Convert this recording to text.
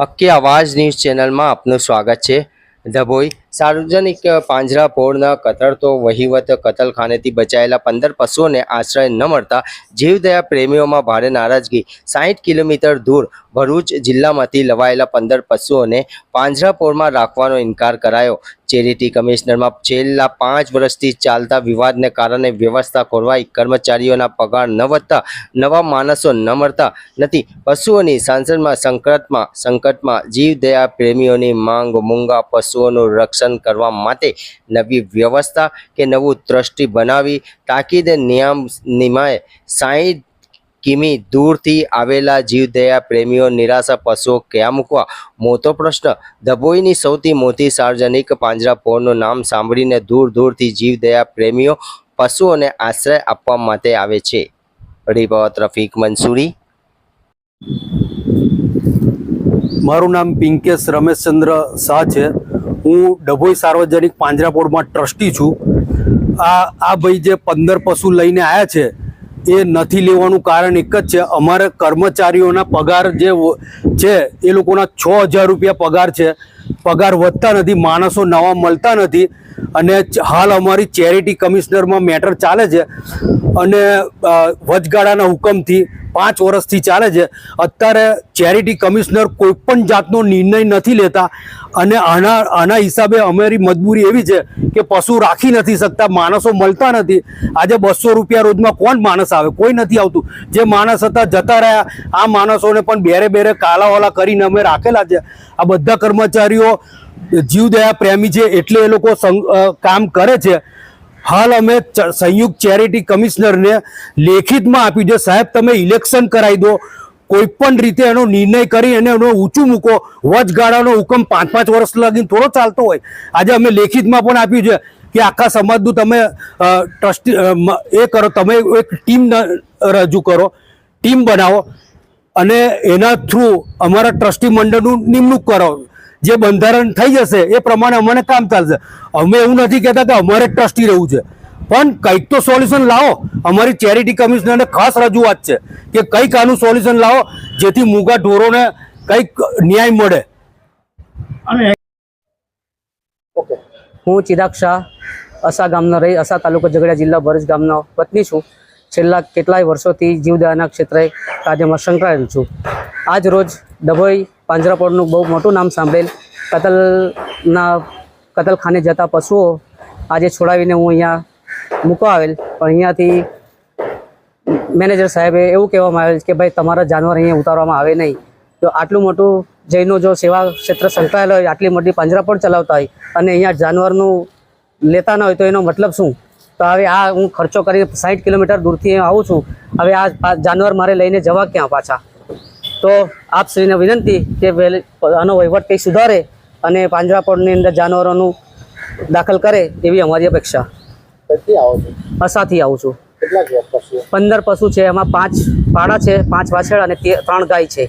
હક્કી આવાજ ન્યૂઝ ચેનલમાં આપનું સ્વાગત છે। ડભોઈ સાર્વજનિક પાંજરાપોળના કતરતો વહીવટ કતલખાનેથી બચાયેલા 15 પશુઓને આશ્રય ન મળતા જીવદયા પ્રેમીઓમાં ભારે નારાજગી। 60 કિલોમીટર દૂર ભરૂચ જિલ્લામાંથી લવાયેલા 15 પશુઓને પાંજરાપોળમાં રાખવાનો ઇનકાર કરાયો। ચેરિટી કમિશનરમાં છેલ્લા 5 વર્ષથી ચાલતા વિવાદને કારણે વ્યવસ્થા ખોરવાઈ, કર્મચારીઓના પગાર ન વધતા નવા માણસો ન મળતા નથી। પશુઓની સંકટમાં જીવદયા પ્રેમીઓની માંગ મૂંગા પશુઓનું રક્ષણ કરવા માટે નવી વ્યવસ્થા કે નવું ટ્રસ્ટી બનાવી તાકીદે નિયમાએ 60 કિમી દૂરથી આવેલા જીવદયા પ્રેમીઓ નિરાશા પશુઓ ક્યાં મૂકવા? મોટો પ્રશ્ન। ડભોઈની સૌથી મોટી સાર્વજનિક પાંજરાપોળનું નામ સાંભળીને દૂર દૂરથી જીવદયા પ્રેમીઓ પશુઓને આશ્રય આપવા માટે આવે છે। રિપોર્ટ રફીક મંસૂરી। મારું નામ પિંકેશ રમેશચંદ્ર શાહ છે। હું ડભોઈ સાર્વજનિક પાંજરાપોળમાં ટ્રસ્ટી છું। આ ભાઈ જે 15 પશુ લઈને આવ્યા છે એ નથી લેવાનું કારણ એક જ છે, અમારે કર્મચારીઓના પગાર જે છે એ લોકોના 6000 રૂપિયા પગાર છે। પગાર વધતા નથી, માણસો નવા મળતા નથી અને હાલ અમારી ચેરિટી કમિશનરમાં મેટર ચાલે છે અને વચગાળાના હુકમથી 5 વર્ષથી ચાલે છે। અત્યારે ચેરિટી કમિશનર કોઈ પણ જાતનો નિર્ણય નથી લેતા અને આના હિસાબે અમારી મજબૂરી એવી છે કે પશુ રાખી નથી શકતા, માણસો મળતા નથી। આજે 200 રૂપિયા રોજમાં કોણ માણસ આવે? કોઈ નથી આવતું। જે માણસ હતા જતા રહ્યા। આ માણસોને પણ બેરે કાલાવાલા કરીને અમે રાખેલા છે। આ બધા કર્મચારીઓ જીવદયા પ્રેમી છે એટલે એ લોકો કામ કરે છે। હાલ અમે સંયુક્ત ચેરિટી કમિશનરને લેખિતમાં આપ્યું છે, સાહેબ તમે ઇલેક્શન કરાવી દો, કોઈ પણ રીતે એનો નિર્ણય કરી અને એનો ઊંચું મૂકો। વચગાળાનો હુકમ 5-5 વર્ષ લગીને થોડો ચાલતો હોય। આજે અમે લેખિતમાં પણ આપ્યું છે કે આખા સમાજનું તમે ટ્રસ્ટી એ કરો, તમે એક ટીમ રજૂ કરો, ટીમ બનાવો અને એના થ્રુ અમારા ટ્રસ્ટી મંડળનું નિમણૂક કરો। જે બંધારણ થઈ જશે એ પ્રમાણે અમને કામ ચાલશે। અમે એવું નથી કહેતા કે અમારે ટ્રસ્ટી રહેવું છે, પણ કંઈક તો સોલ્યુશન લાવો। અમારી ચેરિટી કમિશનરને ખાસ રજૂઆત છે કે કંઈક આનું સોલ્યુશન લાવો જેથી મૂંગા ઢોરોને કંઈક ન્યાય મળે। હું ચિરાગ શાહ અસા ગામનો રહી અસા તાલુકો ઝઘડિયા જિલ્લા ભરૂચ ગામનો વતની છું। છેલ્લા કેટલાય વર્ષોથી જીવદયાના ક્ષેત્રે કાર્યમાં સંકળાયેલ છું। આજ રોજ ડભોઈ પાંજરાપોળનું બહુ મોટું નામ સાંભળેલ કતલખાને જતા પશુઓ આજે છોડાવીને હું અહીંયા મૂકવા આવેલ, પણ અહીંયાથી મેનેજર સાહેબે એવું કહેવામાં આવેલ કે ભાઈ તમારા જાનવર અહીંયા ઉતારવામાં આવે નહીં। જો આટલું મોટું જૈનો જો સેવા ક્ષેત્ર સંકળાયેલો હોય, આટલી મોટી પાંજરાપોળ ચલાવતા હોય અને અહીંયા જાનવરનું લેતા ન હોય તો એનો મતલબ શું? તો હવે આ હું ખર્ચો કરી 60 કિલોમીટર દૂરથી આવું છું, હવે આ જાનવર મારે લઈને જવા ક્યાં પાછા? તો આપશ્રીને વિનંતી કે આનો વહીવટ કંઈ સુધારે અને પાંજરાપોળની અંદર જાનવરોનું દાખલ કરે એવી અમારી અપેક્ષા। અસાથી આવું છું। 15 પશુ છે, એમાં 5 પાડા છે, 5 વાછળ અને 3 ગાય છે।